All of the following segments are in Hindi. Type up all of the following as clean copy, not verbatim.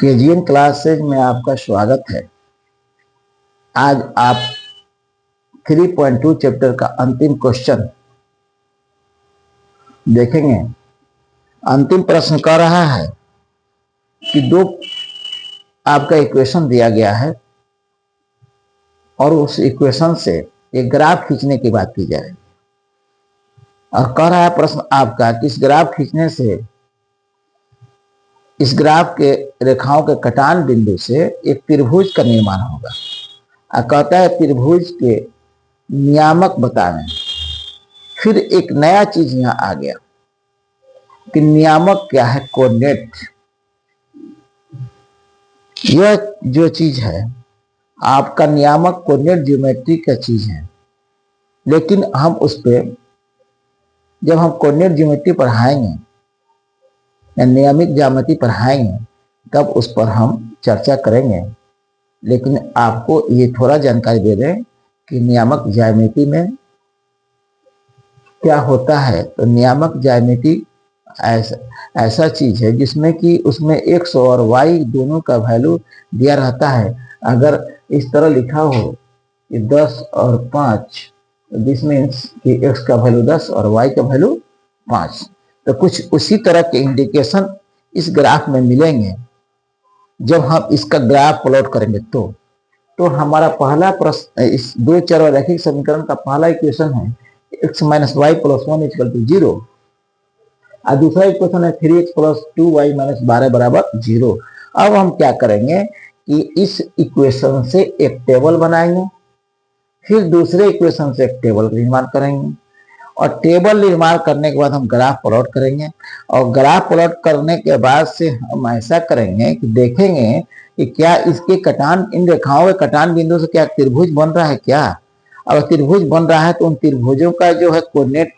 केजीएन क्लासेज में आपका स्वागत है। आज आप 3.2 चैप्टर का अंतिम क्वेश्चन देखेंगे। अंतिम प्रश्न कह रहा है कि दो आपका इक्वेशन दिया गया है और उस इक्वेशन से एक ग्राफ खींचने की बात की जाए और कह रहा है प्रश्न आपका कि इस ग्राफ खींचने से इस ग्राफ के रेखाओं के कटान बिंदु से एक त्रिभुज का निर्माण होगा और कहता है त्रिभुज के नियामक बताएं। फिर एक नया चीज यहां आ गया कि नियामक क्या है, कोऑर्डिनेट। यह जो चीज है आपका नियामक कोऑर्डिनेट ज्योमेट्री का चीज है, लेकिन हम उस पे जब हम कोऑर्डिनेट ज्योमेट्री पढ़ाएंगे या नियमित ज्यामिति पढ़ाएंगे तब उस पर हम चर्चा करेंगे। लेकिन आपको ये थोड़ा जानकारी दे दें कि नियामक ज्यामिति में क्या होता है। तो नियामक ज्यामिति ऐसा चीज है जिसमें कि उसमें x और y दोनों का वैल्यू दिया रहता है। अगर इस तरह लिखा हो कि 10 और 5, दिस मीन्स कि x का वैल्यू 10 और y का वैल्यू 5। तो कुछ उसी तरह के इंडिकेशन इस ग्राफ में मिलेंगे जब हम इसका ग्राफ प्लॉट करेंगे। तो हमारा पहला प्रश्न इस दो चर रैखिक समीकरण का पहला इक्वेशन है x minus y plus 1 equal to 0 और दूसरा इक्वेशन है 3x प्लस 2y माइनस 12 बराबर 0। अब हम क्या करेंगे कि इस इक्वेशन से एक टेबल बनाएंगे, फिर दूसरे इक्वेशन से एक टेबल निर्माण करेंगे और टेबल निर्माण करने के बाद हम ग्राफ प्लॉट करेंगे। और ग्राफ प्लॉट करने के बाद से हम ऐसा करेंगे कि देखेंगे कि क्या इसके कटान, इन रेखाओं के कटान बिंदु से क्या त्रिभुज बन रहा है क्या। अगर त्रिभुज बन रहा है तो उन त्रिभुजों का जो है कोऑर्डिनेट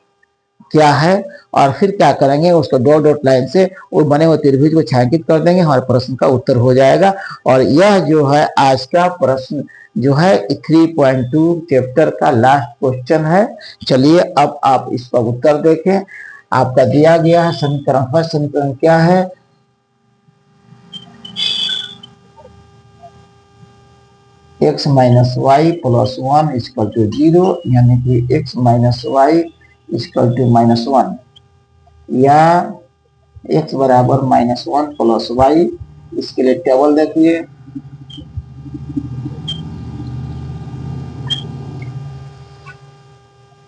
क्या है, और फिर क्या करेंगे उसको डॉट डॉट लाइन से वो बने हुए त्रिभुज को छायांकित कर देंगे, हमारे प्रश्न का उत्तर हो जाएगा। और यह जो है आज का प्रश्न जो है 3.2 चैप्टर का लास्ट क्वेश्चन है। चलिए अब आप इसका उत्तर देखें। आपका दिया गया है समीकरण, फर्स्ट समीकरण क्या है, x minus y plus 1 equal to 0, यानी कि x minus y equal to minus 1 या x बराबर माइनस 1 प्लस वाई। इसके लिए टेबल देखिए।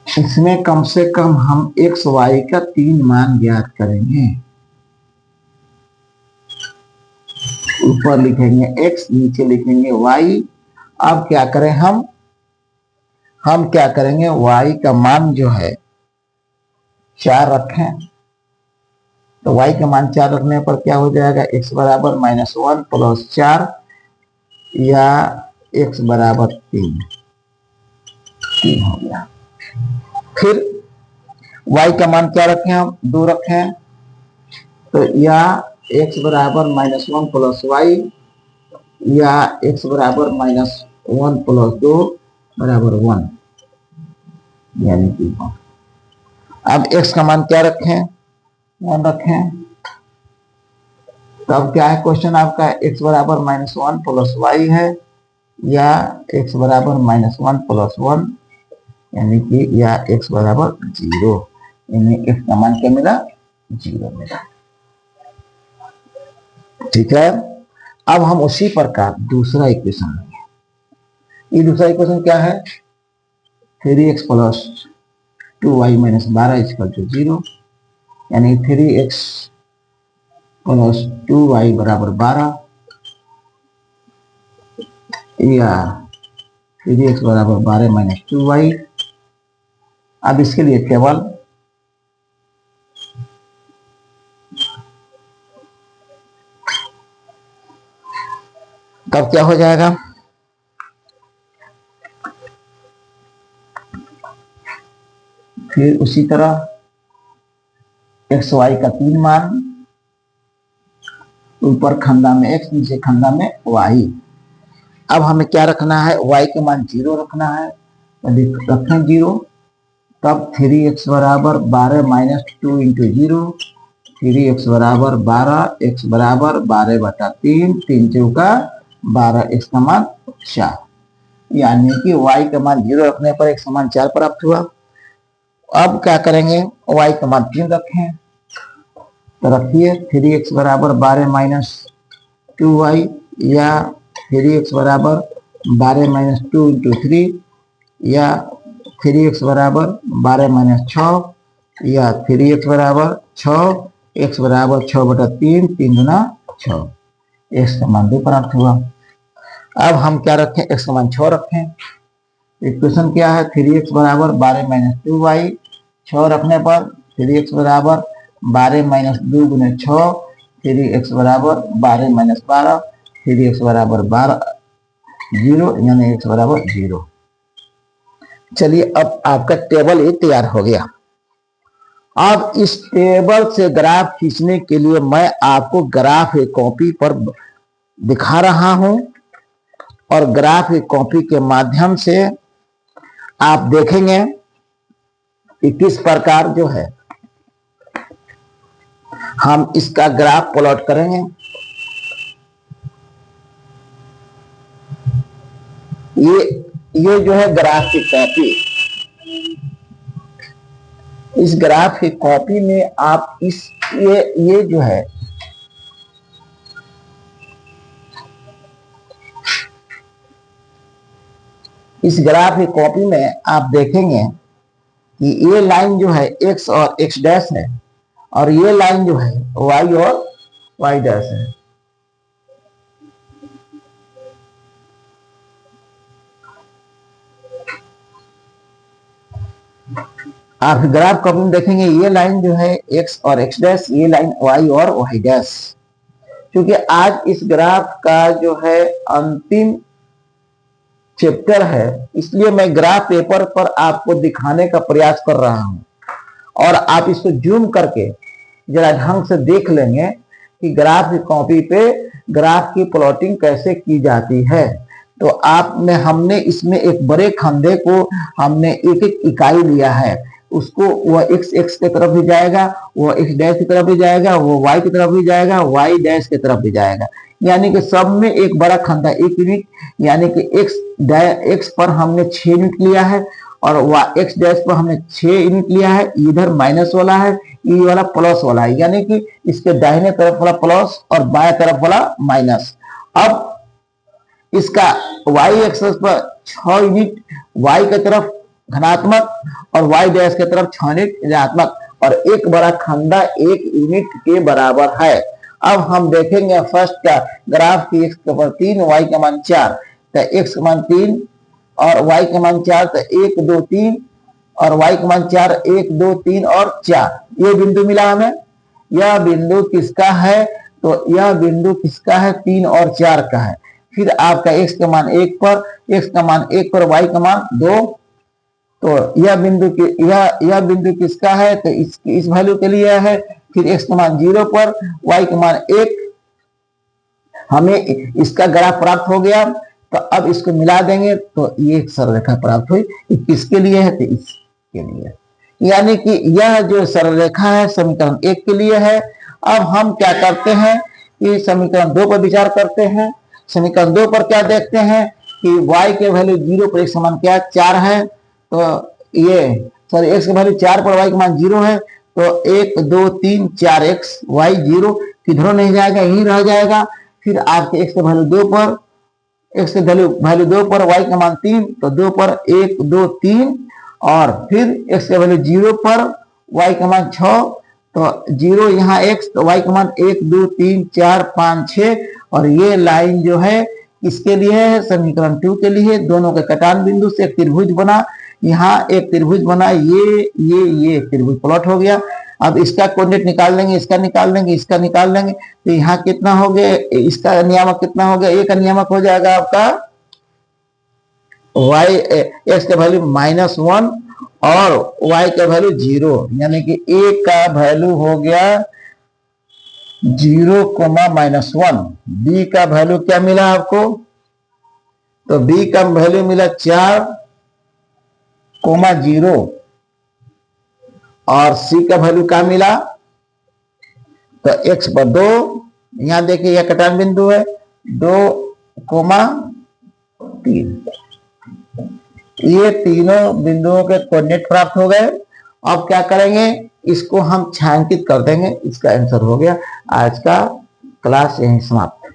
इसमें कम से कम हम x y का 3 मान ज्ञात करेंगे। ऊपर लिखेंगे x, नीचे लिखेंगे y। अब क्या करें हम क्या करेंगे, y का मान जो है 4 रखें। तो y का मान 4 रखने पर क्या हो जाएगा, x बराबर माइनस 1 प्लस 4 या x बराबर 3 हो गया। फिर y का मान क्या रखें, हम 2 रखें। तो या x बराबर माइनस 1 प्लस वाई या x बराबर माइनस 1 प्लस 2 बराबर 1, यानी कि 1। अब x का मान क्या रखें, 1 रखें। तो अब क्या है क्वेश्चन आपका, x बराबर माइनस 1 प्लस वाई है या x बराबर माइनस 1 प्लस 1, यानी कि या x बराबर 0, यानी x का मान क्या मिला, 0 मिला। ठीक है। अब हम उसी प्रकार दूसरा इक्वेशन लेंगे। ये दूसरा इक्वेशन क्या है, 3x plus 2y minus 12 equal to 0, यानी 3x प्लस 2y बराबर 12 या 3x बराबर 12 माइनस 2y। अब इसके लिए टेबल, तब क्या हो जाएगा, फिर उसी तरह एक्स वाई का 3 मान, ऊपर खंडा में x, नीचे खंडा में y। अब हमें क्या रखना है, y का मान 0 रखना है। तो रखें 0, तब 3x बराबर 12 माइनस 2 इंटू 0 3x बराबर 12, x बराबर 12/3, 3 चौका 12, x का मान 4, यानी कि y का मान 0 रखने पर x का मान 4 प्राप्त हुआ। अब क्या करेंगे, y का मान 3 रखें, तो रखिए 3x बराबर 12 माइनस 2y, या 3x बराबर 12 माइनस 2 इंटू 3, या 3x बराबर 12 माइनस 6, या 3x बराबर 6, x बराबर 6/3, 3 गुना 6, x का मान 2 प्राप्त हुआ। अब हम क्या रखें, x का मान 6 रखें। इक्वेशन क्या है, 3x बराबर 12 माइनस 2y, 6 रखने पर 3x बराबर 12 माइनस 2 गुने 6, 3x बराबर 12 माइनस 12, 3x बराबर 12, 0, यानी x बराबर 0। चलिए अब आपका टेबल ये तैयार हो गया। अब इस टेबल से ग्राफ खींचने के लिए मैं आपको ग्राफ एक कॉपी पर दिखा रहा हूं, और ग्राफ एक कॉपी के माध्यम से आप देखेंगे कि किस प्रकार जो है हम इसका ग्राफ प्लॉट करेंगे। ये जो है ग्राफ की कॉपी, इस ग्राफ की कॉपी में आप ये जो है इस ग्राफ की कॉपी में आप देखेंगे कि ये लाइन जो है x और x डैश है, और ये लाइन जो है y और y डैश है। आप ग्राफ कॉपी में देखेंगे ये लाइन जो है x और x डैश, ये लाइन y और y डैश। क्योंकि आज इस ग्राफ का जो है अंतिम चैप्टर है, इसलिए मैं ग्राफ पेपर पर आपको दिखाने का प्रयास कर रहा हूं, और आप इसको जूम करके जरा ढंग से देख लेंगे कि ग्राफ की कॉपी पे ग्राफ की प्लॉटिंग कैसे की जाती है। तो हमने इसमें एक बड़े खंडे को हमने एक एक इकाई लिया है, उसको वह x की तरफ भी जाएगा, वह x डैश की तरफ भी जाएगा, वह y की तरफ भी जाएगा, y डैश की तरफ भी जाएगा, यानी कि सब में एक बड़ा खंडा 1 यूनिट, यानी कि x पर हमने 6 यूनिट लिया है, और x डैश पर हमने 6 यूनिट लिया है। इधर माइनस वाला है, ये वाला प्लस वाला है, यानी कि इसके दाहिने तरफ वाला प्लस और बाएं तरफ वाला माइनस। अब इसका y एक्सिस पर 6 यूनिट y की तरफ धनात्मक और y डैश की तरफ 6 यूनिट ऋणात्मक, और एक बड़ा खंडा 1 यूनिट के बराबर है। अब हम देखेंगे फर्स्ट का ग्राफ की x का मान 3, y का मान 4, तो x का मान 3 और y का मान 4, तो 1 2 3, और y का मान 4, 1 2 3 और 4, ये बिंदु मिला हमें। यह बिंदु किसका है, तो यह बिंदु किसका है, 3 और 4 का है। फिर आपका x का मान 1 पर, x का मान 1 पर, y का मान 2, तो यह बिंदु किसका है, तो इस वैल्यू के लिए है। फिर x का मान 0 पर, y का मान 1, हमें इसका ग्राफ प्राप्त हो गया। तो अब इसको मिला देंगे तो ये एक सरलरेखा प्राप्त हुई। किसके लिए है, तो इसके लिए, यानी कि यह जो सरलरेखा है समीकरण 1 के लिए है। अब हम क्या करते हैं कि समीकरण 2 पर विचार करते हैं। समीकरण 2 पर क्या देखते हैं कि y के वैल्यू 0 पर x का मान क्या 4 है, तो ये सॉरी x का वैल्यू 4 पर y का मान 0 है, तो 1 2 3 4 x y 0 किधरों नहीं जाएगा, यही रह जाएगा। फिर आपके x के वैल्यू 2 पर, x के वैल्यू 2 पर, y का मान 3, तो 2 पर 1 2 3, और फिर x के वैल्यू 0 पर, y का मान 6, तो 0 यहाँ x, तो y का मान 1 2 3 4 5 6, और ये लाइन जो है इसके लिए है समीकरण 2 के लिए। दोनों के कटान बिंदु से एक त्रिभुज बना, यहाँ एक त्रिभुज बना, ये त्रिभुज प्लॉट हो गया। अब इसका कोऑर्डिनेट निकाल लेंगे, इसका निकाल लेंगे, इसका निकाल लेंगे, तो यहाँ कितना हो गया, इसका नियामक कितना हो गया, एक नियामक हो जाएगा आपका y x का वैल्यू -1 और y का वैल्यू 0, यानी कि a का वैल्यू हो गया 0, -1। b का वैल्यू क्या मिला आपको, तो b का वैल्यू मिला 4, 0, और c का वैल्यू क्या मिला तो x पर 2, यहाँ देखिए यह कटान बिंदु है 2,3, ये तीनों बिंदुओं के कोऑर्डिनेट प्राप्त हो गए। अब क्या करेंगे, इसको हम छायांकित कर देंगे। इसका आंसर हो गया। आज का क्लास यहीं समाप्त।